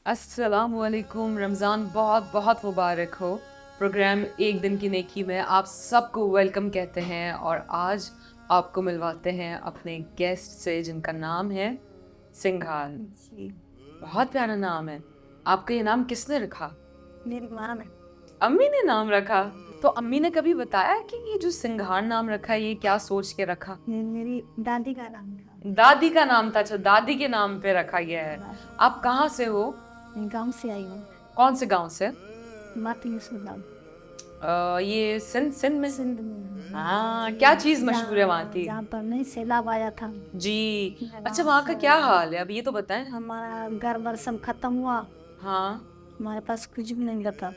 अस्सलामुअलैकुम। रमज़ान बहुत बहुत मुबारक हो। प्रोग्राम एक दिन की नेकी में आप सबको वेलकम कहते हैं, और आज आपको मिलवाते हैं अपने गेस्ट से जिनका नाम है सिंघार। बहुत प्यारा नाम है। आपका ये नाम किसने रखा? मेरी माँ ने। अम्मी ने नाम रखा? तो अम्मी ने कभी बताया कि ये जो सिंघार नाम रखा है ये क्या सोच के रखा? मेरी दादी का नाम था। दादी का नाम था? अच्छा, दादी के नाम पे रखा गया है। आप कहाँ से हो? मैं गांव से आई हूँ। कौन से गांव से? ये सिंध में? सिंध में। हाँ, क्या चीज मशहूर है वहाँ की? जहाँ पर नहीं सैलाब आया था जी। अच्छा, वहाँ का क्या हाल है अब ये तो बताएं। हमारा घर बर सब खत्म हुआ। हाँ, हमारे पास कुछ भी नहीं बचा।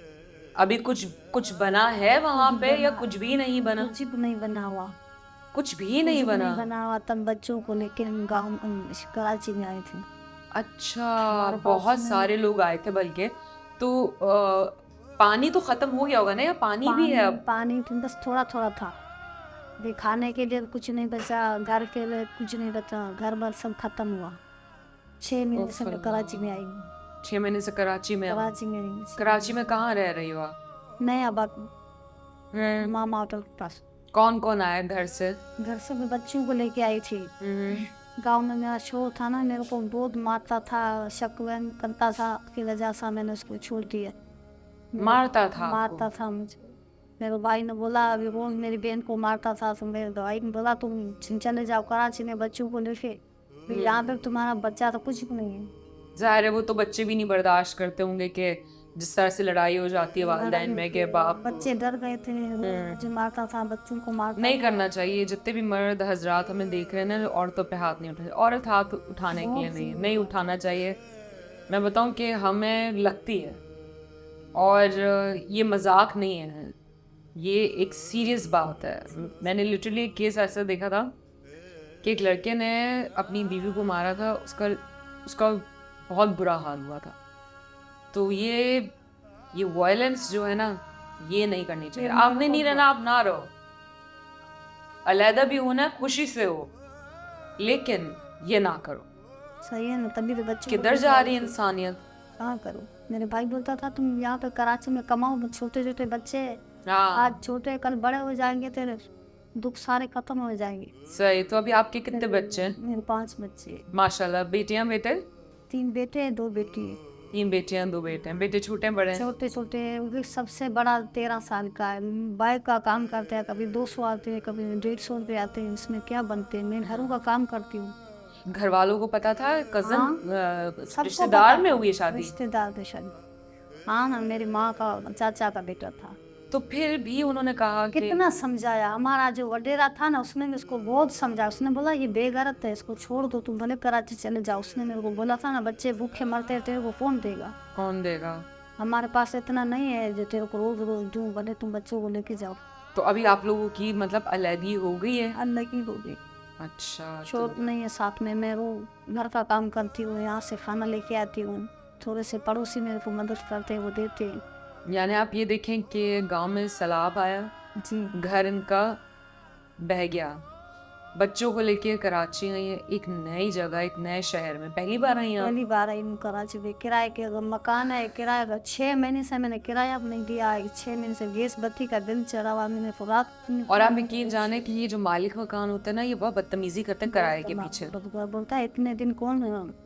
अभी कुछ बना है वहाँ पे या कुछ भी नहीं बना? कुछ भी नहीं बना हुआ। कुछ भी नहीं बना हुआ। तब बच्चों को लेके हम गाँव कराची में आए थे। अच्छा, बहुत सारे लोग आए थे बल्कि। तो पानी तो खत्म हो गया होगा ना, या पानी भी है अब? पानी तो बस थोड़ा थोड़ा था। खाने के लिए कुछ नहीं बचा, घर के लिए कुछ नहीं बचा, घर बार सब खत्म हुआ। 6 महीने से मैं कराची में आई हूँ। 6 महीने से कराची में? कराची में कहाँ रह रही हो आप? मैं अब मामा होटल के पास। कौन कौन आया घर से? घर से मैं बच्चों को लेके आई थी। गांव में मेरा शोर था ना, मेरे को बहुत मारता था, शक करता था, की वजह से मैंने उसको छोड़ दिया। मारता था मुझे। मेरे भाई ने बोला, अभी रोज मेरी बहन को मारता था, तो मेरे भाई ने बोला तुम चले जाओ कराची में बच्चों को लेके, यहाँ पे तुम्हारा बच्चा तो कुछ भी नहीं है। जाहिर है वो तो बच्चे भी नहीं बर्दाश्त करते होंगे कि जिस तरह से लड़ाई हो जाती है वालिदैन में के बाप। बच्चे डर गए थे, मुझे मारता था, बच्चों को मारता। नहीं करना चाहिए। जितने भी मर्द हजरात हमें देख रहे हैं ना, औरतों पे हाथ नहीं उठाते। औरत हाथ उठाने के लिए नहीं उठाना चाहिए। मैं बताऊं कि हमें लगती है, और ये मजाक नहीं है, ये एक सीरियस बात है। मैंने लिटरली एक केस ऐसा देखा था कि एक लड़के ने अपनी बीवी को मारा था, उसका बहुत बुरा हाल हुआ था। तो ये वायलेंस जो है ना, ये नहीं करनी चाहिए। आपने नहीं रहना, आप ना रहो, अलहदा भी होना खुशी से हो, लेकिन ये ना करो। सही है ना, तभी तो बच्चे किधर जा रही है इंसानियत। कहाँ करो। मेरे भाई बोलता था तुम यहाँ पे कराची में कमाओ, छोटे छोटे बच्चे हाँ, आज छोटे कल बड़े हो जाएंगे, तेरे दुख सारे खत्म हो जाएंगे। सही। तो अभी आपके कितने बच्चे हैं? मेरे 5 बच्चे। माशाल्लाह। बेटियां बेटे? 3 बेटे 2 बेटी। 3 बेटियां 2 बेटे हैं। बेटे छोटे बड़े हैं? छोटे छोटे। सबसे बड़ा 13 साल का है। बाइक का काम करते हैं, कभी 200 आते हैं, कभी 150 रुपये आते हैं। इसमें क्या बनते हैं, मैं घरों का काम करती हूँ। घर वालों को पता था? कजन हाँ, रिश्तेदार में हुई शादी? रिश्तेदार में शादी। हाँ ना, मेरी माँ का चाचा का बेटा था। तो फिर भी उन्होंने कहा कि कितना समझाया। हमारा जो वडेरा था ना, उसने भी उसको बहुत समझाया। उसने बोला ये बेगैरत है, इसको छोड़ दो, तुम भले कराची चले जाओ। उसने मेरे को बोला था ना, बच्चे भूखे मरते थे, वो कौन देगा? कौन देगा? हमारे पास इतना नहीं है जो तेरे को रोज रोज दूं, भले तुम बच्चों को लेके जाओ। तो अभी आप लोगों की मतलब अलहदी हो गई है? अलग ही हो गई। अच्छा। छोट नहीं है साथ में। मैं वो घर का काम करती हूँ, यहाँ से खाना लेके आती हूँ, थोड़े से पड़ोसी मेरे को मदद करते हैं, वो देते हैं। यानी आप ये देखें कि गांव में सैलाब आया जी, घर इनका बह गया, बच्चों को लेके कराची आई है, एक नई जगह, एक नए शहर में पहली बार आई हैं आप? पहली बार आई हूँ कराची में। किराए के अगर मकान है, किराया का 6 महीने से मैंने किराया भी नहीं दिया है। 6 महीने से गैस बत्ती का बिल चढ़ा हुआ, मैंने रात और आप यकीन जाने कि ये जो मालिक मकान होते हैं ना, ये बहुत बदतमीजी करते हैं किराए के पीछे। बोलता है इतने दिन कौन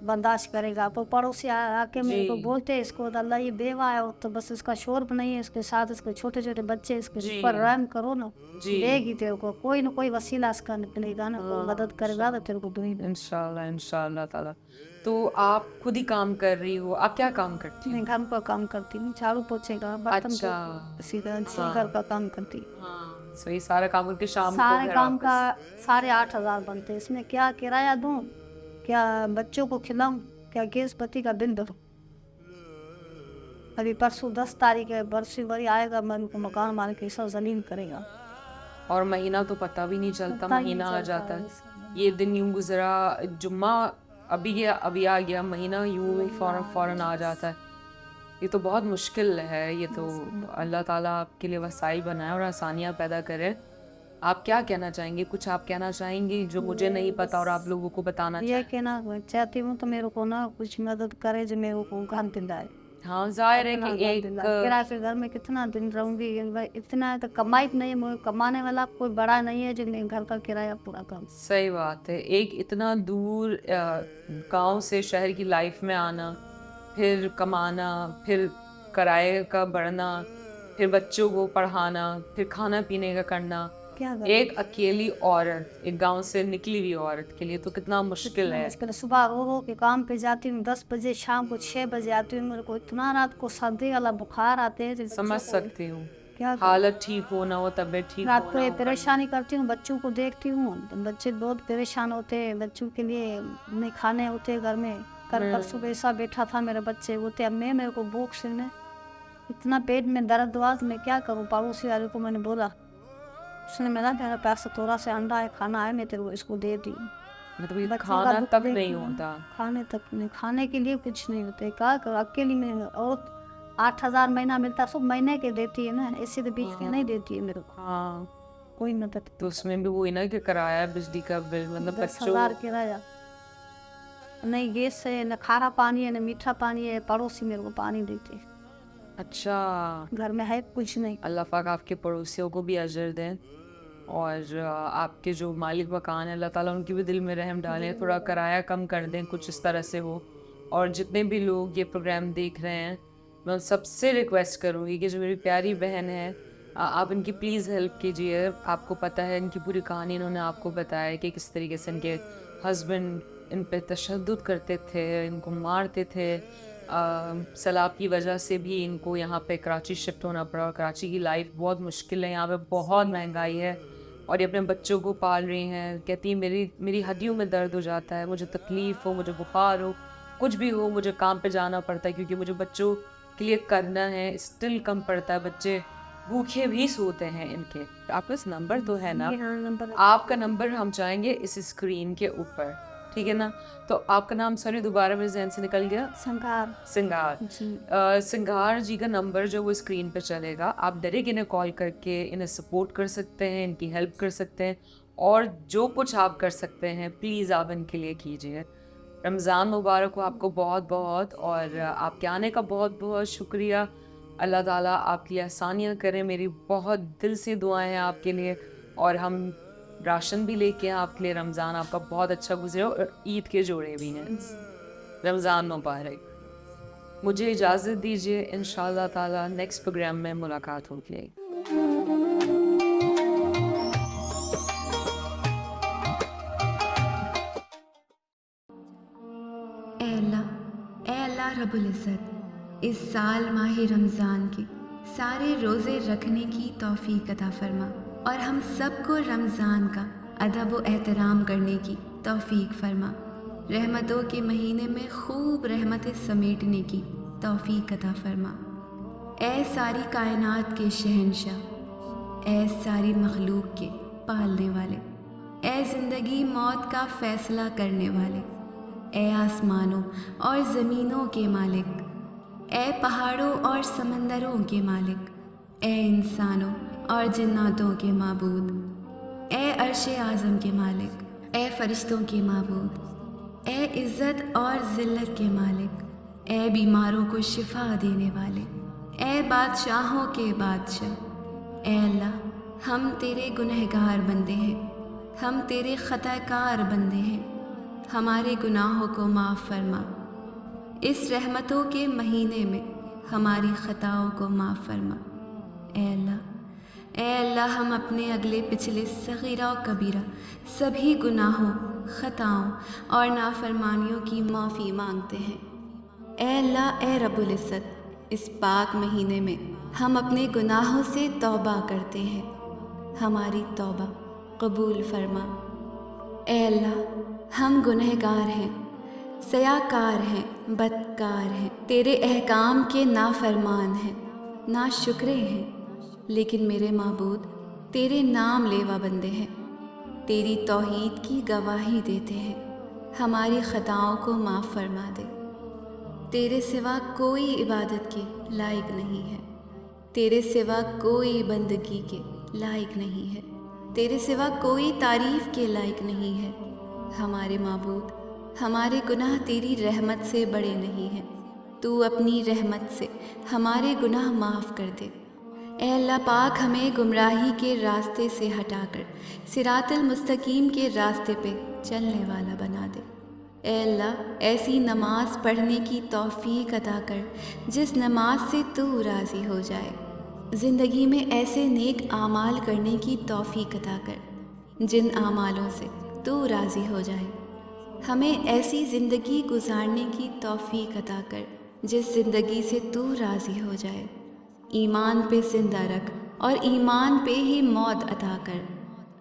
बर्दाश्त करेगा। तो पड़ोसी आके मेरे को जी। बोलते हैं इसको अल्लाह ये बेवा है तो बस इसका शोर नहीं है, इसके साथ इसके छोटे छोटे बच्चे, इसके जी। ऊपर रहम करो ना, जी। देगी तेरे को कोई ना कोई वसीला इसका निकलेगा ना, कोई मदद करेगा तो तेरे को दूंगी। इंशाल्लाह इंशाल्लाह ताला। तो आप खुद ही काम कर रही हो, आप क्या काम करती मैं हैं? घर का काम करती हूँ, झाड़ू पोछे का, बर्तन अच्छा। सीधा घर का काम करती हूँ। हाँ, सो ये सारा काम करके शाम को सारे घर काम का वापस। 8,500 बनते हैं। इसमें क्या किराया दूँ, क्या बच्चों को खिलाऊं, क्या गैस बत्ती का बिल दूँ। अभी परसों 10 तारीख है, बरसी बरी आएगा, मन को मकान मालिक ऐसा जलील करेगा। और महीना तो पता भी नहीं चलता, पता ही नहीं महीना आ चलता जाता है है। इसमें। ये दिन यूं गुजरा, जुम्मा अभी गया, अभी आ गया, महीना यूं फौरन फौरन आ जाता है। ये तो बहुत मुश्किल है। ये तो अल्लाह ताला आपके लिए वसाइल बनाए और आसानियाँ पैदा करे। आप क्या कहना चाहेंगे? कुछ आप कहना चाहेंगे जो मुझे नहीं पता और आप लोगों को बताना ये चाहें? कहना चाहती हूँ तो मेरे को ना कुछ मदद करे जो मेरे को घर दिलाए। हाँ, जाहिर है अपना कि घर एक दिलाए। किराए के घर में कितना दिन रहूंगी, इतना तो कमाई तो नहीं है, कमाने वाला कोई बड़ा नहीं है जिन्हें घर का किराया पूरा कर। सही बात है। एक इतना दूर गांव से शहर की लाइफ में आना, फिर कमाना, फिर किराए का बढ़ना, फिर बच्चों को पढ़ाना, फिर खाना पीने का करना, क्या करें? एक अकेली औरत, एक गांव से निकली हुई औरत के लिए तो कितना मुश्किल है। मुश्किल है। सुबह रो रो के काम पे जाती हूँ, 10 बजे, शाम को 6 बजे आती हूँ। मेरे को इतना रात को सर्दी वाला बुखार आते हैं जिस समझ बच्चों को- सकती हूँ। क्या करूं? हालत ठीक हो ना हो, तबीयत ठीक रात हो को ना ये हो, परेशानी करती हूँ, बच्चों को देखती हूँ तो बच्चे बहुत परेशान होते हैं। बच्चों के लिए नहीं खाने होते घर में। कल परसों ऐसा बैठा था, मेरे बच्चे बोलते अम्मी मेरे को भूख से में इतना पेट में दर्द हुआ तो मैं क्या करूँ। पड़ोसी वाले को मैंने बोला, उसने मेरा पास थोड़ा सा अंडा है, खाना है, मैं तेरे को इसको दे दी। मतलब ये बच्चों का खाना दुख तक देख नहीं के होता। खाने तक नहीं, खाने के लिए कुछ नहीं होते। क्या करो अकेली में। और 8,000 महीना मिलता, सब महीने के देती है ना, ऐसे तो बीच के नहीं देती है मेरे को हाँ, कोई मदद। तो उसमें भी वही ना कि किराया, बिजली का बिल, मतलब 10,000 बच्चों। किराया, नहीं गैस है, न खारा पानी है, न मीठा पानी है। पड़ोसी मेरे को पानी देते हैं। अच्छा, घर में है कुछ नहीं। अल्लाह पाक आपके पड़ोसियों को भी अजर दें और आपके जो मालिक मकान है, अल्लाह ताला उनकी भी दिल में रहम डालें, थोड़ा किराया कम कर दें, कुछ इस तरह से हो। और जितने भी लोग ये प्रोग्राम देख रहे हैं, मैं उन सबसे रिक्वेस्ट करूँगी कि जो मेरी प्यारी बहन है, आप इनकी प्लीज़ हेल्प कीजिए। आपको पता है इनकी पूरी कहानी इन्होंने आपको बताया कि किस तरीके से इनके हस्बैंड इन पे तशद्दुद करते थे, इनको मारते थे। सैलाब की वजह से भी इनको यहाँ पे कराची शिफ्ट होना पड़ा और कराची की लाइफ बहुत मुश्किल है, यहाँ पे बहुत महंगाई है और ये अपने बच्चों को पाल रही हैं। कहती मेरी हड्डियों में दर्द हो जाता है, मुझे तकलीफ़ हो, मुझे बुखार हो, कुछ भी हो, मुझे काम पे जाना पड़ता है क्योंकि मुझे बच्चों के लिए करना है। स्टिल कम पड़ता है, बच्चे भूखे भी सोते हैं इनके। आपका इस नंबर तो है ना? ये हाँ नंबर। आपका नंबर हम चाहेंगे इस स्क्रीन के ऊपर, ठीक है ना? तो आपका नाम सॉरी दोबारा मेरे जहन से निकल गया। संगार सिंगार। जी। सिंगार जी का नंबर जो वो स्क्रीन पे चलेगा, आप डायरेक्ट इन्हें कॉल करके इन्हें सपोर्ट कर सकते हैं, इनकी हेल्प कर सकते हैं और जो कुछ आप कर सकते हैं प्लीज़ आप इनके लिए कीजिए। रमज़ान मुबारक हो आपको बहुत बहुत, और आपके आने का बहुत बहुत शुक्रिया। अल्लाह ताला आपकी आसानियाँ करें, मेरी बहुत दिल से दुआएं हैं आपके लिए। और हम राशन भी लेके हैं आपके लिए। रमज़ान आपका बहुत अच्छा गुजरे और ईद के जोड़े भी हैं। रमज़ान मुबारक। मुझे इजाज़त दीजिए, इंशाअल्लाह ताला नेक्स्ट प्रोग्राम में मुलाकात होगी। ए अल्लाह रब्बुल इज़्ज़त, इस साल माह रमज़ान के सारे रोज़े रखने की तौफ़ीक अता फरमा और हम सबको रमज़ान का अदब व एहतराम करने की तौफ़ीक फरमा। रहमतों के महीने में खूब रहमतें समेटने की तौफ़ीक अता फरमा। ए सारी कायनात के शहंशाह, ए सारी मखलूक के पालने वाले, ए ज़िंदगी मौत का फ़ैसला करने वाले, ए आसमानों और ज़मीनों के मालिक, ए पहाड़ों और समंदरों के मालिक, ए इंसानों और जन्नातों के माबूद, ए अर्श आज़म के मालिक, ए फरिश्तों के माबूद, ए इज़्ज़त और ज़िल्लत के मालिक, ए बीमारों को शिफा देने वाले, ए बादशाहों के बादशाह, ए अल्लाह हम तेरे गुनहगार बंदे हैं, हम तेरे ख़ताकार बंदे हैं, हमारे गुनाहों को माफ़ फरमा। इस रहमतों के महीने में हमारी ख़ताओं को माफ़ फरमा। ए अल्लाह हम अपने अगले पिछले सगीरा और कबीरा सभी गुनाहों, ख़ताओं और नाफरमानियों की माफ़ी मांगते हैं। ए अल्लाह, ए रब्बुल इज़्ज़त, इस पाक महीने में हम अपने गुनाहों से तौबा करते हैं, हमारी तौबा कबूल फरमा। ए अल्लाह हम गुनहगार हैं, सयाकार हैं, बदकार हैं, तेरे अहकाम के नाफरमान हैं, नाशुक्रे हैं, लेकिन मेरे माबूद तेरे नाम लेवा बंदे हैं, तेरी तौहीद की गवाही देते हैं, हमारी ख़ताओं को माफ़ फरमा दे। तेरे सिवा कोई इबादत के लायक नहीं है, तेरे सिवा कोई बंदगी के लायक नहीं है, तेरे सिवा कोई तारीफ़ के लायक नहीं है। हमारे माबूद, हमारे गुनाह तेरी रहमत से बड़े नहीं हैं, तू अपनी रहमत से हमारे गुनाह माफ़ कर दे। ए अल्लाह पाक, हमें गुमराही के रास्ते से हटाकर सिरातुल मुस्तकीम के रास्ते पे चलने वाला बना दे। ए अल्लाह, ऐसी नमाज पढ़ने की तौफीक अता कर जिस नमाज से तू राज़ी हो जाए। ज़िंदगी में ऐसे नेक आमाल करने की तौफीक अता कर जिन आमालों से तू राज़ी हो जाए। हमें ऐसी ज़िंदगी गुजारने की तौफीक अता कर जिस ज़िंदगी से तू राज़ी हो जाए। ईमान पे ज़िंदा रख और ईमान पे ही मौत अता कर।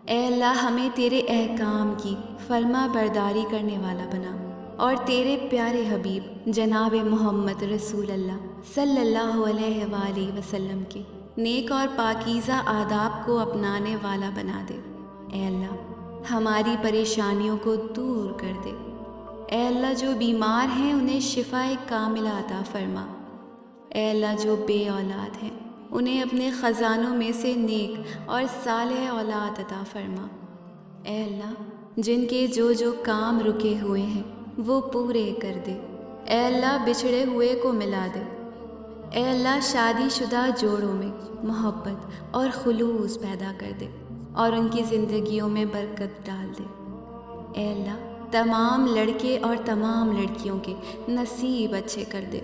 ए अल्लाह, हमें तेरे अहकाम की फर्मा बरदारी करने वाला बना और तेरे प्यारे हबीब जनाब मोहम्मद रसूल अल्लाह सल्लल्लाहु अलैहि वसल्लम के नेक और पाकीज़ा आदाब को अपनाने वाला बना दे। ए अल्लाह, हमारी परेशानियों को दूर कर दे। ए अल्लाह, जो बीमार हैं उन्हें शिफाए कामिला अता फरमा। ए अल्लाह, जो बे औलाद हैं उन्हें अपने ख़ज़ानों में से नेक और सालेह औलाद अता फरमा। ए अल्लाह, जिनके जो जो काम रुके हुए हैं वो पूरे कर दे। ए अल्लाह, बिछड़े हुए को मिला दे। ए अल्लाह, शादीशुदा जोड़ों में मोहब्बत और खुलूस पैदा कर दे और उनकी ज़िंदगियों में बरकत डाल दे। ए अल्लाह, तमाम लड़के और तमाम लड़कियों के नसीब अच्छे कर दे।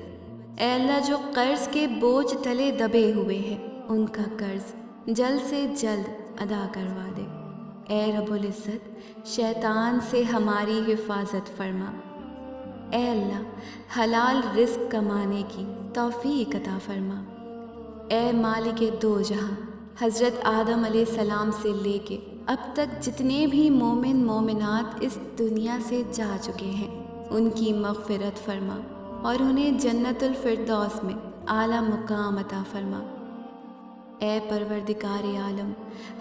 ए अल्लाह, जो कर्ज़ के बोझ तले दबे हुए हैं उनका कर्ज़ जल्द से जल्द अदा करवा दे। ए रब्बुल इज़्ज़त, शैतान से हमारी हिफाजत फरमा। ए अल्लाह, हलाल रिज़्क़ कमाने की तौफ़ीक अता फरमा। ए मालिक दो जहां, हज़रत आदम अलैहिस्सलाम से लेके अब तक जितने भी मोमिन मोमिनात इस दुनिया से जा चुके हैं उनकी मग़फ़िरत फरमा और उन्हें जन्नतुल फ़िरदौस में आला मुकाम अता फरमा। ए परवरदिगार आलम,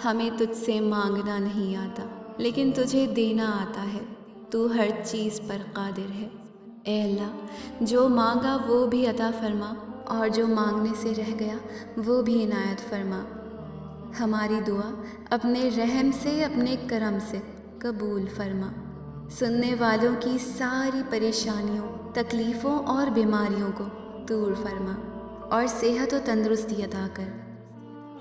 हमें तुझसे मांगना नहीं आता लेकिन तुझे देना आता है। तू हर चीज़ पर कादिर है। ए अल्लाह, जो मांगा वो भी अता फरमा और जो मांगने से रह गया वो भी इनायत फरमा। हमारी दुआ अपने रहम से, अपने करम से कबूल फरमा। सुनने वालों की सारी परेशानियों, तकलीफ़ों और बीमारियों को दूर फरमा और सेहत व तंदुरुस्ती अता कर।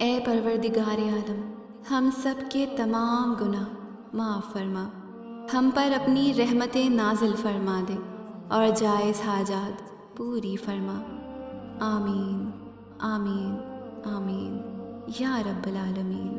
ए परवरदिगार आलम, हम सब के तमाम गुनाह माफ़ फरमा, हम पर अपनी रहमतें नाजिल फरमा दे और जायज़ हाजात पूरी फरमा। आमीन आमीन आमीन या रब्बल आलमीन।